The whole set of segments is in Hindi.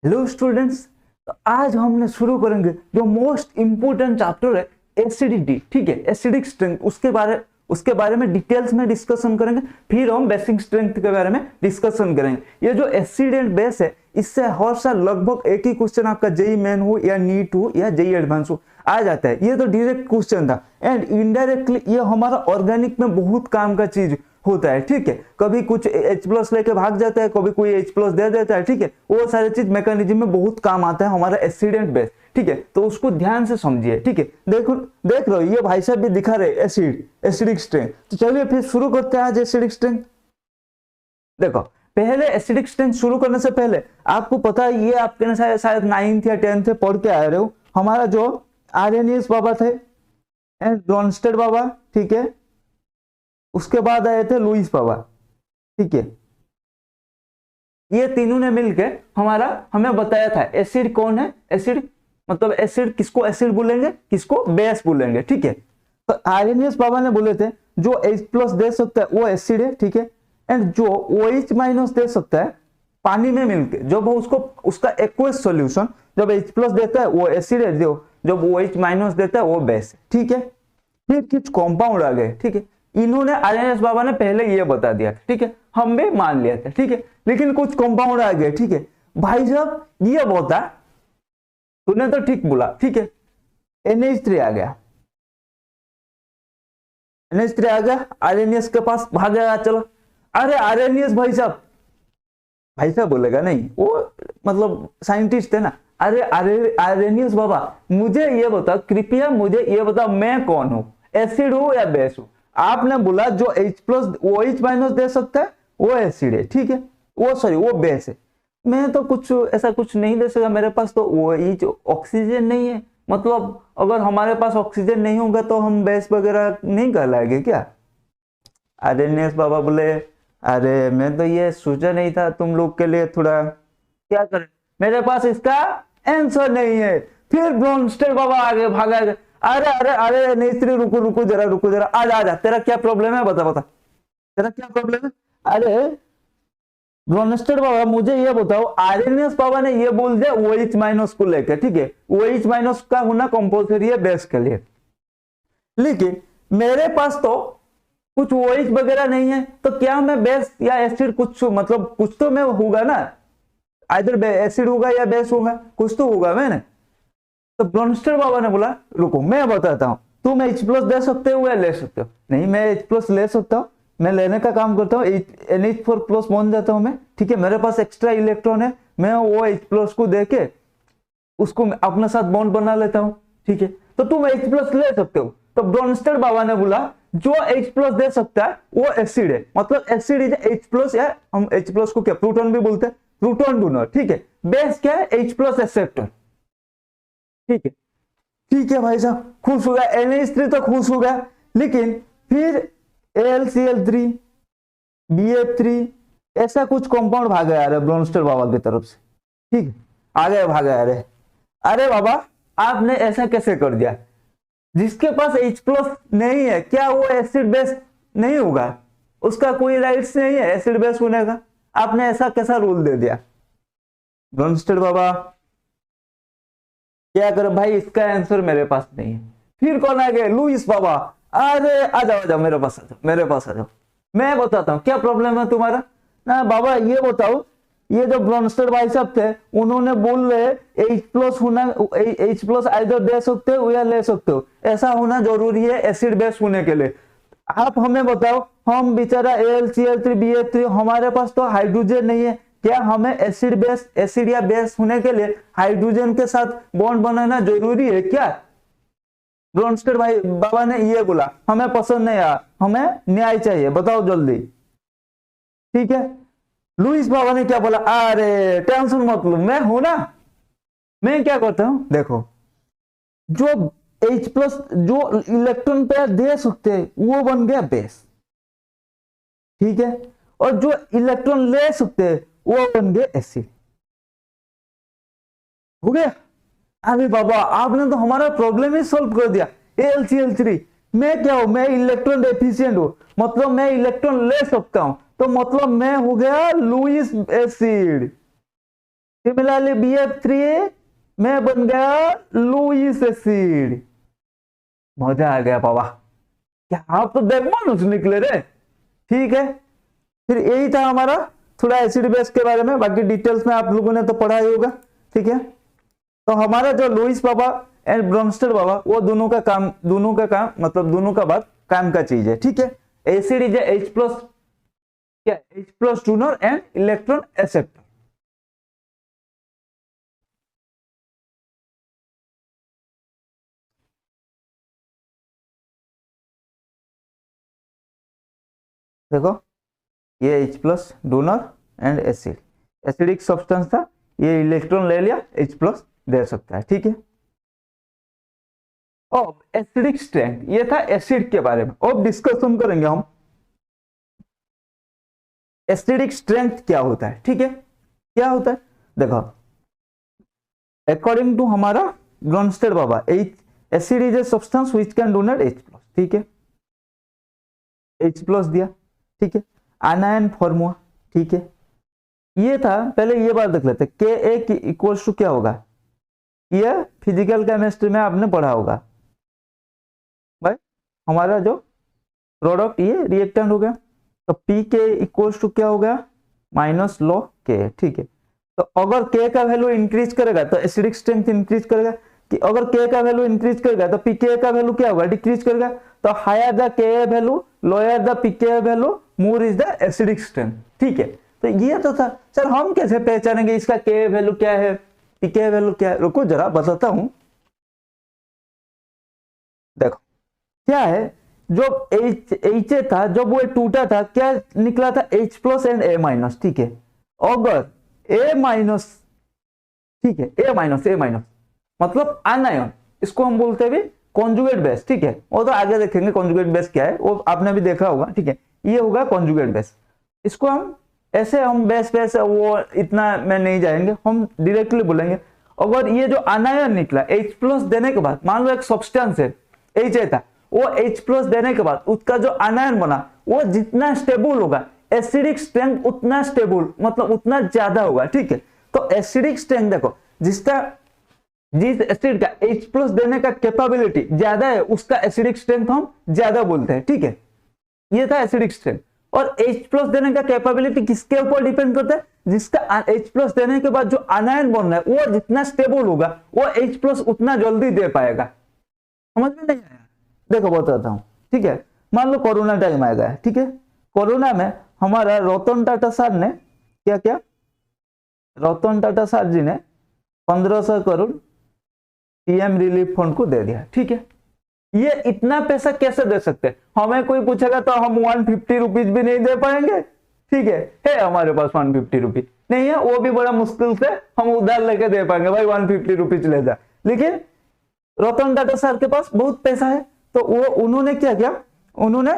Hello students. तो आज हमने शुरू करेंगे जो मोस्ट इंपोर्टेंट चैप्टर है एसिडिटी। ठीक है, एसिडिक स्ट्रेंथ, उसके बारे में डिटेल्स में डिस्कशन करेंगे। फिर हम बेसिक स्ट्रेंथ के बारे में डिस्कशन करेंगे। ये जो एसिड एंड बेस है, इससे हर साल लगभग एक ही क्वेश्चन आपका जेई मेन हो या नीट हो या जेई एडवांस हो आ जाता है। ये तो डायरेक्ट क्वेश्चन था एंड इनडायरेक्टली ये हमारा ऑर्गेनिक में बहुत काम का चीज होता है। ठीक है, कभी कुछ H+ लेके भाग जाता है, कभी कोई H+ दे देता है। ठीक है, वो सारे चीज मैकेनिज्म में बहुत काम आता है हमारा एसिड एंड बेस। ठीक है, तो उसको ध्यान से समझिए। ठीक है, देखो देख रहे हो ये भाई साहब भी दिखा रहे एसिडिक स्ट्रेंथ। तो चलिए फिर शुरू करते हैं आज एसिडिक स्ट्रेंथ। देखो, पहले एसिडिक स्ट्रेंथ शुरू करने से पहले आपको पता है, ये आपके शायद 9th या 10th से पढ़ के आ रहे हो। हमारा जो आर्यनियस बाबा थे एंड ब्रोंस्टेड बाबा, ठीक है, उसके बाद आए थे लुईस बाबा। ठीक है, ये तीनों ने मिलकर हमें बताया था एसिड कौन है। एसिड मतलब एसिड किसको एसिड बोलेंगे, किसको बेस बोलेंगे। ठीक है, तो आर्यनियस बाबा ने बोले थे जो H+ दे सकता है वो एसिड है। ठीक है, एंड जो OH- दे सकता है पानी में मिलकर, जब वो उसका एक्वस सॉल्यूशन जब H+ देता है वो एसिड है, जब OH- देता है वो बेस है। ठीक है, फिर कुछ कॉम्पाउंड आ गए। ठीक है, इन्होंने आर्यनियस बाबा ने पहले ये बता दिया था। ठीक है, हम भी मान लिया था। ठीक है, लेकिन कुछ कंपाउंड आ गए। ठीक है, भाई साहब ये बता, तूने तो ठीक बोला। ठीक है, NH3 आ गया, NH3 आ गया, आर्यनियस के पास भागेगा। चलो, अरे आर्यनियस भाई साहब बोलेगा नहीं, वो मतलब साइंटिस्ट है ना। अरे आर्यनियस बाबा मुझे ये बताओ, कृपया मुझे ये बताओ, मैं कौन हूं, एसिड हूं या बेस हूं? आपने बोला जो H+ OH- दे सकता है वो एसिड है। ठीक है, वो सॉरी वो बेस है। मैं तो कुछ ऐसा कुछ नहीं दे सकता, मेरे पास तो OH ऑक्सीजन नहीं है। मतलब अगर हमारे पास ऑक्सीजन नहीं होगा तो हम बेस वगैरह नहीं कहलाएंगे क्या? आर्यनियस बाबा बोले, अरे मैं तो ये सोचा नहीं था तुम लोग के लिए थोड़ा क्या करें, मेरे पास इसका आंसर नहीं है। फिर ब्रोंस्टेड बाबा आगे भागा गए। अरे अरे अरे नेत्री, रुको रुको जरा, रुको जरा, आ जा, तेरा क्या प्रॉब्लम है, बता बता, तेरा क्या प्रॉब्लम है? अरे ब्रोंस्टेड बाबा मुझे ये बताओ, आर्यनियस बाबा ने ये बोल दिया OH- को लेकर। ठीक है, OH- का होना कंपल्सरी है बेस के लिए, लेकिन मेरे पास तो कुछ OH वगैरह नहीं है, तो क्या मैं बेस या एसिड कुछ मतलब कुछ तो मैं होगा ना, आइदर एसिड होगा या बेस होगा, कुछ तो होगा मैंने। तो ब्रोंस्टेड बाबा ने बोला रुको मैं बताता हूं, तुम H+ दे सकते हो या ले सकते हो? नहीं, मैं H+ ले सकता हूं, मैं लेने का काम करता हूँ, NH4+ बन जाता हूं मैं। ठीक है, मेरे पास एक्स्ट्रा इलेक्ट्रॉन है, मैं वो H+ को देके उसको अपने साथ बॉन्ड बना लेता हूं। ठीक है, तो तुम H+ ले सकते हो। तो ब्रोंस्टेड बाबा ने बोला जो H+ दे सकता है वो एसिड है, मतलब एसिड इज H+, या हम H+ को क्या प्रोटॉन भी बोलते हैं, प्रोटॉन डोनर। ठीक है, बेस क्या है, H+ एक्सेप्टर। ठीक है, ठीक है भाई साहब, खुश हो गया, NH3 तो खुश हो गया, लेकिन फिर AlCl3 BF3 ऐसा कुछ कंपाउंड भागे आ रहे ब्रोंस्टेड बाबा की तरफ से। ठीक है, आगे भागे आ रहे। अरे बाबा आपने ऐसा कैसे कर दिया, जिसके पास H+ नहीं है क्या वो एसिड बेस नहीं होगा? उसका कोई राइट्स नहीं है एसिड बेस होने का, आपने ऐसा कैसा रूल दे दिया? ब्रोंस्टेड बाबा क्या करे भाई, इसका आंसर मेरे पास नहीं है। फिर कौन आ गए, लुईस बाबा। अरे आ जाओ मेरे पास आ जाओ, मेरे पास आ जाओ, मैं बताता हूँ क्या प्रॉब्लम है तुम्हारा ना। बाबा ये बताओ, ये जो ब्रोंस्टेड भाई साहब थे उन्होंने बोल रहे H+ होना, H+ आइदर दे सकते हो या ले सकते हो, ऐसा होना जरूरी है एसिड बेस होने के लिए। आप हमें बताओ, हम बेचारा AlCl3 BF3 हमारे पास तो हाइड्रोजन नहीं है, क्या हमें एसिड या बेस होने के लिए हाइड्रोजन के साथ बॉन्ड बनाना जरूरी है क्या? ब्रोंस्टेड भाई बाबा ने ये बोला हमें पसंद नहीं आया, हमें न्याय चाहिए, बताओ जल्दी। ठीक है, लुईस बाबा ने क्या बोला, अरे टेंशन मत लो, मैं हूं ना, मैं क्या करता हूं देखो, जो H+ जो इलेक्ट्रॉन पेयर दे सकते हैं वो बन गया बेस। ठीक है, और जो इलेक्ट्रॉन ले सकते हैं वो बन गए एसिड। हो गया? अरे बाबा आपने तो हमारा प्रॉब्लम ही सॉल्व कर दिया। AlCl3, मैं क्या हूं, मैं इलेक्ट्रॉन डेफिशिएंट हूं, मतलब मैं इलेक्ट्रॉन ले सकता हूं, तो मतलब मैं हो गया लुईस एसिड। सिमिलरली BF3 में बन गया लुईस एसिड। मजा आ गया बाबा, क्या आप तो देखो निकले रे। ठीक है, फिर यही था हमारा थोड़ा एसिड बेस के बारे में, बाकी डिटेल्स में आप लोगों ने तो पढ़ा ही होगा। ठीक है, तो हमारा जो लुईस पापा एंड ब्रोंस्टेड पापा, वो दोनों का काम मतलब दोनों का बात काम का चीज है। ठीक है, एसिड इज H प्लस, क्या H plus donor and electron acceptor. देखो ये H plus donor and acid, acidic substance था, ये इलेक्ट्रॉन ले लिया, H प्लस दे सकता है। ठीक है, अब एसिडिक स्ट्रेंथ, ये था एसिड के बारे में। अब डिस्कशन करेंगे हम एसिडिक स्ट्रेंथ क्या होता है। ठीक है, क्या होता है, देखो अकॉर्डिंग टू हमारा Bronsted Baba, acid is a substance which can donate H plus. ठीक है, H प्लस दिया। ठीक है, आनायन फॉर्मूला। ठीक है, ये था, पहले ये बात देख लेते, Ka इक्वल्स टू क्या होगा, ये फिजिकल केमिस्ट्री में आपने पढ़ा होगा भाई, हमारा जो प्रोडक्ट ये रिएक्टेंट हो गया, तो Pk इक्वल्स टू क्या हो गया, माइनस लो K। ठीक है, तो अगर K का वैल्यू इंक्रीज करेगा तो एसिडिक स्ट्रेंथ इंक्रीज करेगा, कि अगर K का वैल्यू इंक्रीज करेगा तो Pk का वैल्यू क्या होगा, डिक्रीज करेगा। तो higher the Ka value, lower the Pk value, more is the acidic strength. ठीक है, तो ये तो था। सर हम कैसे पहचानेंगे इसका Ka वैल्यू क्या है, Pk वैल्यू क्या है, रुको जरा बताता हूं। देखो क्या है, जो H था, जब वो टूटा था, क्या निकला था, H plus and A minus. ठीक है, अगर A माइनस, ठीक है, A माइनस मतलब आनायन, इसको हम बोलते हैं कॉन्जुगेट बेस। ठीक है, वो तो आगे देखेंगे कॉन्जुगेट बेस क्या है, वो आपने भी देखा होगा। ठीक है, ये होगा कॉन्जुगेट बेस। इसको हम ऐसे, हम बेस वो इतना में नहीं जाएंगे, हम डायरेक्टली बोलेंगे अगर ये जो आनायन निकला H प्लस देने के बाद, मान लो एक सब्सटेंस है H था, वो H प्लस देने के बाद उसका जो आनायन बना, वो जितना स्टेबल होगा, एसिडिक स्ट्रेंथ उतना स्टेबल, मतलब उतना ज्यादा होगा। ठीक है, तो एसिडिक स्ट्रेंथ देखो, जिस एसिड का H प्लस देने का कैपेबिलिटी ज्यादा है, उसका एसिडिक स्ट्रेंथ हम ज्यादा बोलते हैं। ठीक है, ये था एसिडिक स्ट्रेंथ। और H प्लस देने का कैपेबिलिटी किसके ऊपर डिपेंड करता है, जिसका H प्लस देने के बाद जो आनायन बन रहा है, वो जितना स्टेबल होगा, वो H प्लस उतना जल्दी दे पाएगा। समझ में नहीं आया, देखो बताता हूं। ठीक है, मान लो कोरोना टाइम आ गया। ठीक है, कोरोना में हमारा रतन टाटा सर ने क्या किया, रतन टाटा सर जी ने 1500 करोड़ पीएम रिलीफ फंड को दे दिया। ठीक है, ये इतना पैसा कैसे दे सकते हैं, हमें कोई पूछेगा तो हम 150 रुपीज भी नहीं दे पाएंगे। ठीक है हमारे पास 150 रुपीज नहीं है, वो भी बड़ा मुश्किल से हम उधार लेके दे पाएंगे, भाई 150 रुपीज ले जा। लेकिन रतन टाटा सर के पास बहुत पैसा है, तो वो उन्होंने क्या किया, उन्होंने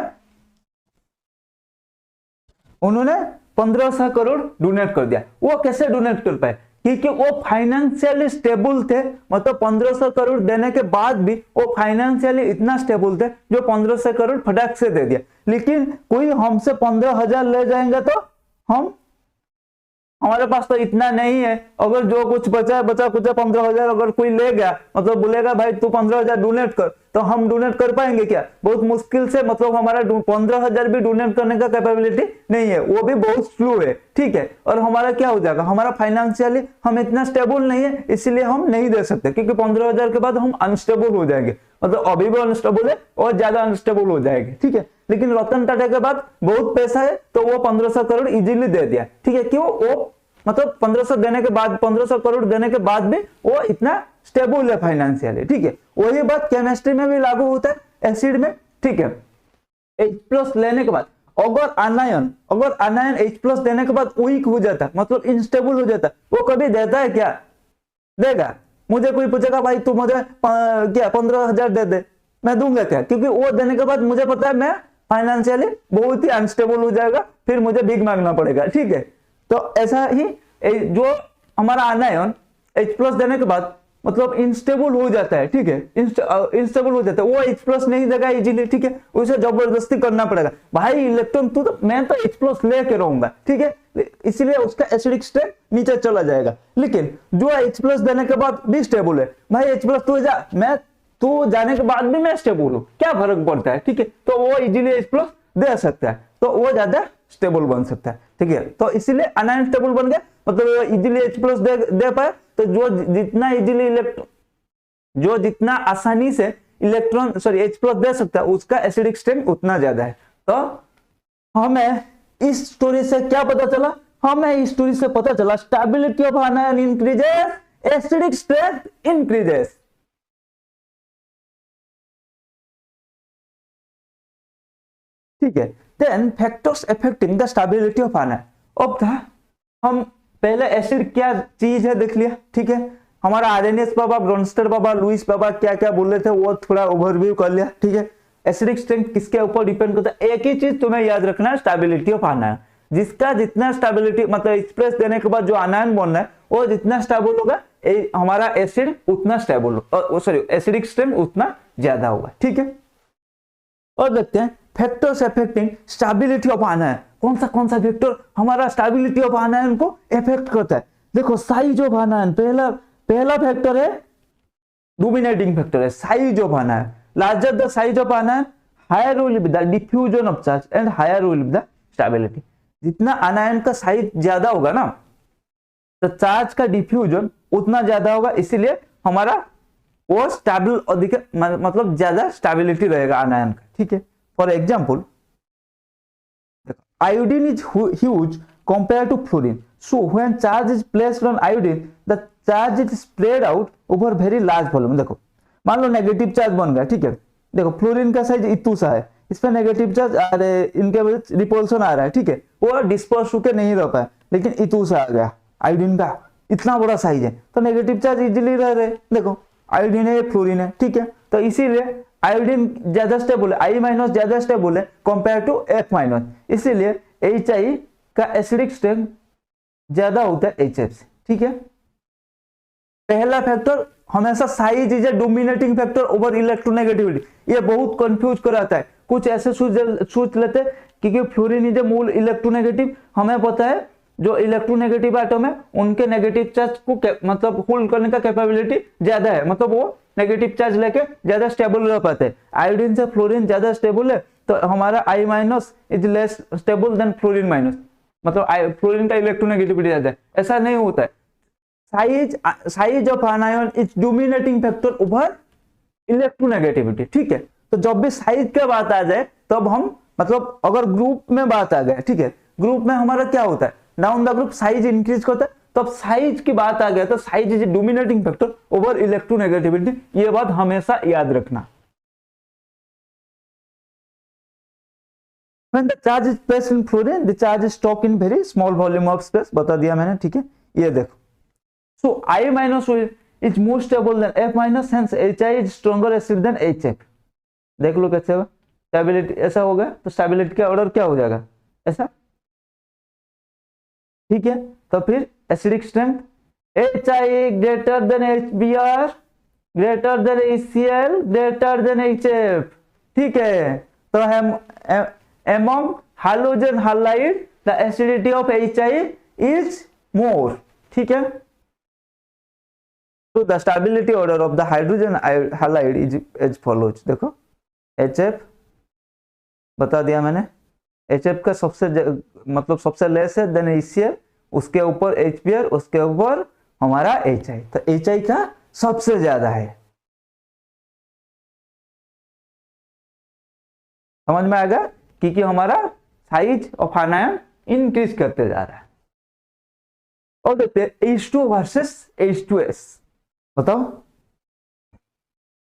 1500 करोड़ डोनेट कर दिया। वो कैसे डोनेट कर पाए, क्योंकि वो फाइनेंशियली स्टेबल थे, मतलब 1500 करोड़ देने के बाद भी वो फाइनेंशियली इतना स्टेबल थे, जो 1500 करोड़ फटाक से दे दिया। लेकिन कोई हमसे 15,000 ले जाएंगे तो हमारे पास तो इतना नहीं है, अगर जो कुछ बचा कुछ 15,000 अगर कोई ले गया, मतलब बोलेगा भाई तू 15,000 डोनेट कर, तो हम डोनेट कर पाएंगे क्या, बहुत मुश्किल से, मतलब हमारा 15,000 भी डोनेट करने का कैपेबिलिटी नहीं है, वो भी बहुत स्लो है। ठीक है, और हमारा क्या हो जाएगा, हमारा फाइनेंशियली हम इतना स्टेबल नहीं है, इसलिए हम नहीं दे सकते, क्योंकि 15,000 के बाद हम अनस्टेबल हो जाएंगे, मतलब अभी भी अनस्टेबल है और ज्यादा अनस्टेबल हो जाएंगे। ठीक है, लेकिन रतन टाटा के बाद बहुत पैसा है, तो वो 1500 करोड़ इजीली दे दिया। ठीक है, क्यों, वो मतलब 1500 देने के बाद, 1500 करोड़ देने के बाद भी वो इतना स्टेबल है फाइनेंशियली। ठीक है, वही बात केमिस्ट्री में भी लागू होता है, एसिड में। ठीक है, H प्लस लेने के बाद अगर आनायन H प्लस देने के बाद वीक हो जाता, मतलब इनस्टेबल हो जाता, वो कभी देता है क्या, देगा? मुझे कोई पूछेगा भाई तू मुझे क्या 15,000 दे दे, मैं दूंगा क्या, क्योंकि वो देने के बाद मुझे पता है मैं फाइनेंशियली बहुत ही अनस्टेबल हो जाएगा, फिर मुझे भीख मांगना पड़ेगा। ठीक है, तो ऐसा ही जो हमारा आनायन H प्लस देने के बाद मतलब इंस्टेबल हो जाता है, ठीक है, इंस्टेबल हो जाता है, वो H प्लस नहीं देगा इजीली, ठीक है, उसे जबरदस्ती करना पड़ेगा, भाई इलेक्ट्रॉन तू तो, मैं तो H प्लस लेके रहूंगा, ठीक है, इसलिए उसका एसिडिक स्टेट नीचे चला जाएगा। लेकिन जो H प्लस देने के बाद भी स्टेबल है, भाई H प्लस तू जा, मैं तू जाने के बाद भी मैं स्टेबल हूं, क्या फर्क पड़ता है, ठीक है, तो वो इजीली H प्लस दे सकता है, तो वो ज्यादा स्टेबल बन सकता है, ठीक है, तो इसीलिए अनायन स्टेबल बन गया, मतलब इजीली H प्लस दे पाए, तो जो जितना इजीली इलेक्ट्रॉन, जो जितना आसानी से इलेक्ट्रॉन सॉरी H प्लस दे सकता है, उसका एसिडिक स्ट्रेंथ उतना ज्यादा है। तो हमें इस स्टोरी से क्या पता चला, हमें इस स्टोरी से पता चला stability of ion increases, acidic strength increases. ठीक है, then factors affecting the stability of ion. अब था हम पहले एसिड क्या चीज है देख लिया, ठीक है, हमारा आरएनएस बाबा, ब्रोंस्टर बाबा, लुइस बाबा क्या क्या बोल रहे थे वो थोड़ा ओवरव्यू कर लिया, ठीक है। एसिडिक स्ट्रेंथ किसके ऊपर डिपेंड करता है, एक ही चीज तुम्हें याद रखना है, स्टेबिलिटी ऑफ आयन। जिसका जितना स्टेबिलिटी मतलब एक्सप्रेस देने के बाद जो आयन बनना है वो जितना स्टेबल होगा, हमारा एसिड उतना स्टेबल हो, सॉरी एसिडिक स्ट्रेंथ उतना ज्यादा होगा, ठीक है। और देखते हैं factors affecting stability of ion, कौन सा फैक्टर हमारा स्टेबिलिटी ऑफ आयन को इफेक्ट करता है। देखो साइज ऑफ आयन, पहला फैक्टर है, डोमिनेटिंग फैक्टर है size of ion. Larger the size of ion, higher will be the diffusion of charge and higher will be the stability. जितना आयन का साइज ज्यादा होगा ना, तो चार्ज का डिफ्यूजन उतना ज्यादा होगा, इसीलिए हमारा वो स्टेबल और मतलब ज्यादा स्टेबिलिटी रहेगा आयन का, ठीक है। For example iodine is huge compared to fluorine, so when charge is placed on iodine the charge is spread out over very large volume। देखो मान लो नेगेटिव चार्ज बन गया, ठीक है, देखो फ्लोरीन का साइज इतू सा है, इस पर नेगेटिव चार्ज अरे इनके वजह रिपल्सन आ रहा है, ठीक है, वो डिस्पर्स होकर नहीं रह पाया, लेकिन इतू सा आ गया, आयोडीन का इतना बड़ा साइज है, तो नेगेटिव चार्ज इजीली रह रहे, देखो आयोडीन है फ्लोरीन है, ठीक है, तो इसीलिए आयोडीन ज्यादा स्टेबल है, आई माइनस ज्यादा स्टेबल है कंपेयर टू एफ माइनस, इसीलिए एच आई का एसिडिक स्ट्रेंथ ज्यादा होता है एच एफ से, ठीक है। पहला फैक्टर हमेशा size is a dominating factor over electronegativity, ये बहुत कंफ्यूज कराता है, कुछ ऐसे सोच लेते हैं क्योंकि fluorine is a mole electronegative, हमें पता है जो इलेक्ट्रोनेगेटिव एटम है उनके नेगेटिव चार्ज को मतलब होल्ड करने का कैपेबिलिटी ज्यादा है, मतलब वो नेगेटिव चार्ज लेके ज्यादा स्टेबल रह पाते हैं। आयोडीन से फ्लोरीन ज्यादा स्टेबल है, तो हमारा I minus is less stable than fluorine minus, मतलब फ्लोरीन का इलेक्ट्रोनेगेटिविटी ज्यादा है, ऐसा नहीं होता है। Size of ion is dominating factor over electronegativity, ठीक है। तो जब भी साइज की बात आ जाए तब हम मतलब अगर ग्रुप में बात आ गया, ठीक है, ग्रुप में हमारा क्या होता है, down the group size increase करता है, तब साइज की बात आ गया तो size is dominating factor over electronegativity, ये बात हमेशा याद रखना। When the charge is placed in fluorine, the charge is stored in very small volume of space, बता दिया मैंने, ठीक है, ये देखो। So I minus is more stable than F minus, hence HI is stronger acid than HF। देख लो कैसे होगा, स्टेबिलिटी ऐसा होगा तो स्टेबिलिटी का ऑर्डर क्या हो जाएगा, ऐसा, ठीक है। तो फिर acidic strength HI greater than HBr greater than HCl greater than HF, ठीक है। तो हम among halogen halide the acidity of HI is more, ठीक है। तो the stability order of the hydrogen halide is as follows, देखो HF बता दिया मैंने, HF का सबसे मतलब सबसे लेस है देन HCl, उसके ऊपर HBr, उसके ऊपर हमारा HI, तो HI का सबसे ज्यादा है, समझ में आएगा, क्योंकि हमारा साइज ऑफ आयन इंक्रीज करते जा रहा है। और देखते हैं H2 वर्सेस H2S, बताओ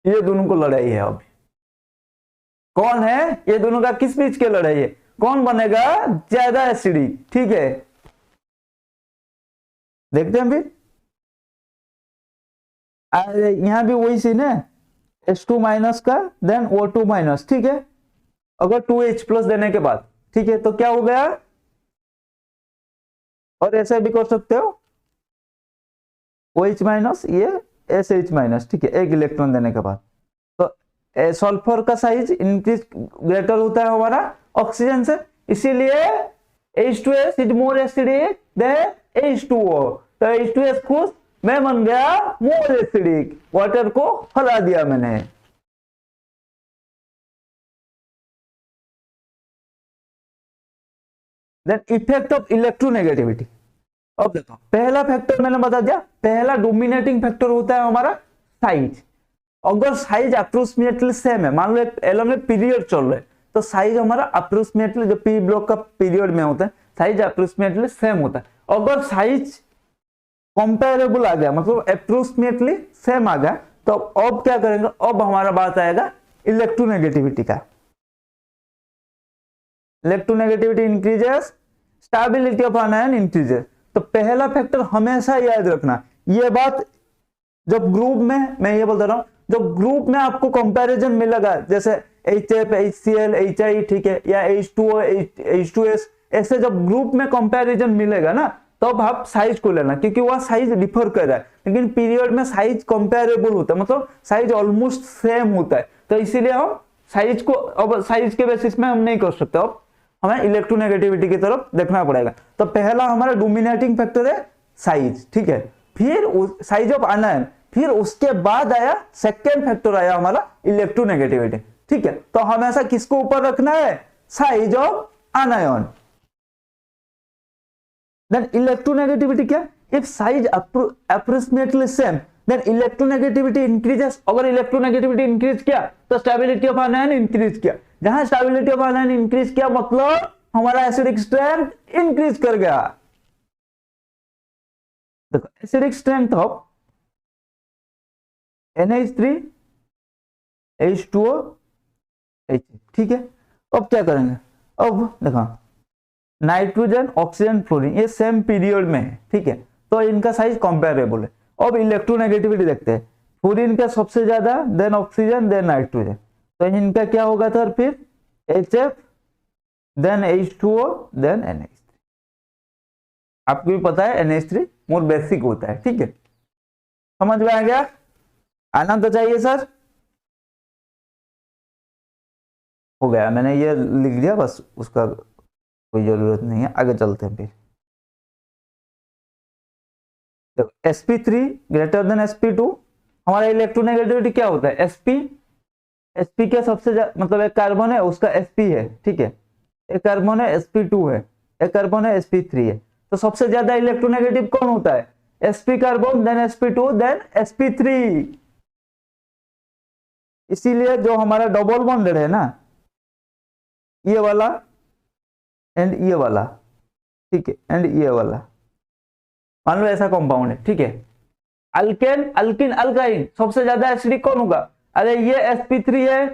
ये दोनों को लड़ाई है, अभी कौन है, ये दोनों का किस बीच के लड़ाई है, कौन बनेगा ज्यादा एसिडिक, ठीक है, देखते हैं फिर। यहां भी वही सीन है, H2 माइनस का देन O2 माइनस, ठीक है, अगर 2H प्लस देने के बाद, ठीक है, तो क्या हो गया, और ऐसे भी कर सकते हो OH माइनस, ये SH माइनस, ठीक है, एक इलेक्ट्रॉन देने के बाद। तो सल्फर का साइज इंक्रीज ग्रेटर होता है हमारा ऑक्सीजन से, इसीलिए H2S is more acidic then H2O। तो H2S खुश, मैं बन गया मोर एसिडिक, वाटर को हरा दिया मैंने। Then effect of electronegativity. अब देखो पहला फैक्टर मैंने बता दिया, पहला डोमिनेटिंग फैक्टर होता है हमारा साइज। अगर साइज अप्रोक्सीमेटली सेम है, मान लो एक एलम में पीरियड चल रहा है, तो साइज हमारा अप्रोक्सीमेटली जो पी ब्लॉक का पीरियड में होता है साइज अप्रोक्सीमेटली सेम होता है। अगर साइज कंपेरेबल आ गया, मतलब अप्रोक्सीमेटली सेम आ गया, तो अब क्या करेंगे, अब हमारा बात आएगा इलेक्ट्रोनेगेटिविटी का। Electronegativity increases, stability of ion increases. तो पहला फैक्टर हमेशा याद रखना, ये बात जब ग्रुप में, मैं ये बोलता रहा हूं, जब ग्रुप में आपको कंपैरिजन मिलेगा, जैसे HF, HCl, HI, ठीक है, या H2O, H2S, ऐसे जब ग्रुप में कंपैरिजन मिलेगा ना, तब आप साइज को लेना, क्योंकि वह साइज डिफर कर रहा है, लेकिन पीरियड में साइज कंपेरेबल होता है, मतलब साइज ऑलमोस्ट सेम होता है। तो इसीलिए हम साइज को, अब साइज के बेसिस में हम नहीं कर सकते, अब हमें इलेक्ट्रोनेगेटिविटी की तरफ देखना पड़ेगा। तो पहला हमारा डोमिनेटिंग फैक्टर है साइज, ठीक है, फिर साइज ऑफ आयन, फिर उसके बाद आया सेकेंड फैक्टर आया हमारा इलेक्ट्रोनेगेटिविटी, ठीक है। तो हमेशा किसको ऊपर रखना है, size of ion. Then electronegativity क्या, if size approximately same then electronegativity increases. अगर इलेक्ट्रोनेगेटिविटी इंक्रीज किया तो स्टेबिलिटी ऑफ आयन इंक्रीज किया। जहां स्टेबिलिटी ऑफ आयन इंक्रीज किया मतलब हमारा एसिडिक स्ट्रेंथ इंक्रीज कर गया। देखो acidic strength of NH3 H2O H, ठीक है। अब क्या करेंगे, अब देखो नाइट्रोजन, ऑक्सीजन, फ्लोरीन ये सेम पीरियड में है, ठीक है, तो इनका साइज कंपेरेबल है। अब इलेक्ट्रोनेगेटिविटी देखते हैं, फ्लोरीन का सबसे ज्यादा, देन ऑक्सीजन, देन नाइट्रोजन, तो इनका क्या होगा सर, फिर HF, then H2O, then NH3। आपको भी पता है NH3 मोर बेसिक होता है, ठीक है, समझ में आ गया, आना तो चाहिए सर। हो गया, मैंने ये लिख दिया बस, उसका कोई जरूरत नहीं है, आगे चलते हैं। फिर देखो sp3 ग्रेटर देन sp2, हमारा इलेक्ट्रोनेगेटिविटी क्या होता है, sp के सबसे मतलब एक कार्बन है उसका sp है, ठीक है, एक कार्बन है sp2 है, एक कार्बन है sp3 है, तो सबसे ज्यादा इलेक्ट्रोनेगेटिव कौन होता है, sp carbon, then sp2, then sp3। इसीलिए जो हमारा डबल बॉन्डेड है ना, ये वाला एंड ये वाला, ठीक है, एंड ये वाला, मान लो ऐसा कंपाउंड है, ठीक है, अल्केन, अल्किन, अल्काइन, सबसे ज्यादा एसिडिक कौन होगा, अरे ये sp3 है,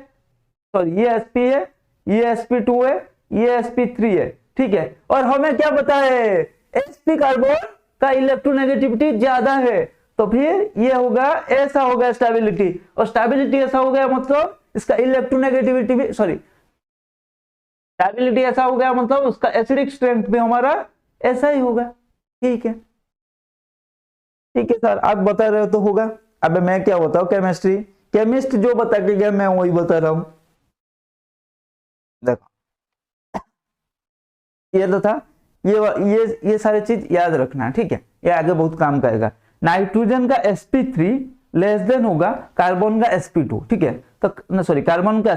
सॉरी ये sp है, ये sp2 है, ये sp3 है, ठीक है, और हमें क्या पता है, sp कार्बन का इलेक्ट्रोनेगेटिविटी ज्यादा है, तो फिर ये होगा, ऐसा होगा स्टेबिलिटी, और स्टेबिलिटी ऐसा हो गया मतलब इसका इलेक्ट्रोनेगेटिविटी भी, सॉरी स्टेबिलिटी ऐसा हो गया मतलब उसका एसिडिक स्ट्रेंथ भी हमारा ऐसा ही होगा, ठीक है, ठीक है सर, आप बता रहे हो तो होगा। अब मैं क्या बताऊं, केमिस्ट्री, केमिस्ट जो बता के गया मैं वही बता रहा हूं। देखो ये तो था, ये सारी चीज याद रखना, ठीक है, ये आगे बहुत काम करेगा। नाइट्रोजन का sp3 लेस देन होगा कार्बन का sp2, ठीक है, तो सॉरी कार्बन का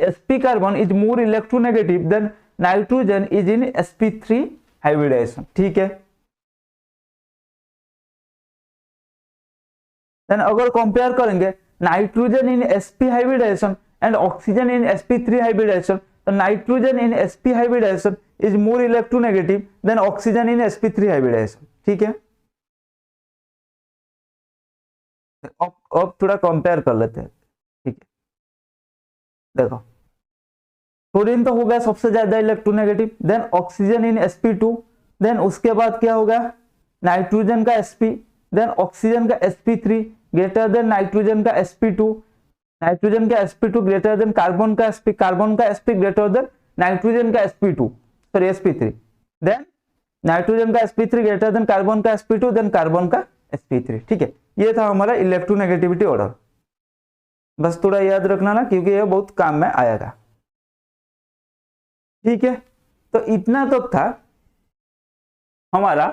sp carbon is more electronegative than nitrogen is in sp3 hybridisation, ठीक है। देन अगर कंपेयर करेंगे nitrogen in sp hybridisation and oxygen in sp3 hybridisation, तो nitrogen in sp hybridisation is more electronegative then oxygen in sp3 hybridisation, ठीक है। अब थोड़ा कंपेयर कर लेते हैं, ठीक है, देखो फ्लोरीन तो होगा सबसे ज्यादा electronegative, then oxygen in sp2, then उसके बाद क्या होगा, नाइट्रोजन का sp, देन ऑक्सीजन का sp3 ग्रेटर देन नाइट्रोजन का sp2, नाइट्रोजन का sp2 ग्रेटर देन कार्बन का sp, कार्बन का sp ग्रेटर देन नाइट्रोजन का sp2, sorry sp3, then nitrogen का sp3 ग्रेटर देन कार्बन का sp2, देन कार्बन का sp3, ठीक है। ये था हमारा इलेक्ट्रोनेगेटिविटी ऑर्डर। बस थोड़ा याद रखना ना, क्योंकि ये बहुत काम में आएगा। ठीक है, तो इतना तो था हमारा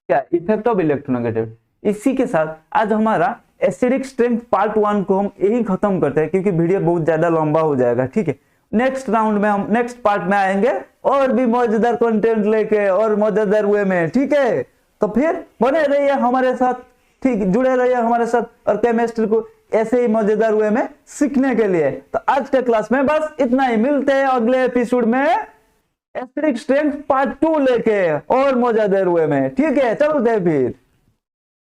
क्या इफेक्ट ऑफ इलेक्ट्रोनेगेटिविटी। इसी के साथ आज हमारा एसिडिक स्ट्रेंथ पार्ट 1 को हम यही खत्म करते हैं, क्योंकि वीडियो बहुत ज्यादा लंबा हो जाएगा। ठीक है, नेक्स्ट राउंड में हम नेक्स्ट पार्ट में आएंगे और भी मजेदार कंटेंट लेके और मजेदार वे में। ठीक है, तो फिर बने रहिए हमारे साथ, ठीक, जुड़े रहिए हमारे साथ और केमिस्ट्री को ऐसे ही मजेदार वे में सीखने के लिए। तो आज के क्लास में बस इतना ही, मिलते हैं अगले एपिसोड में एसिडिक स्ट्रेंथ पार्ट 2 लेके और मजेदार वे में। ठीक है, चलते हैं फिर।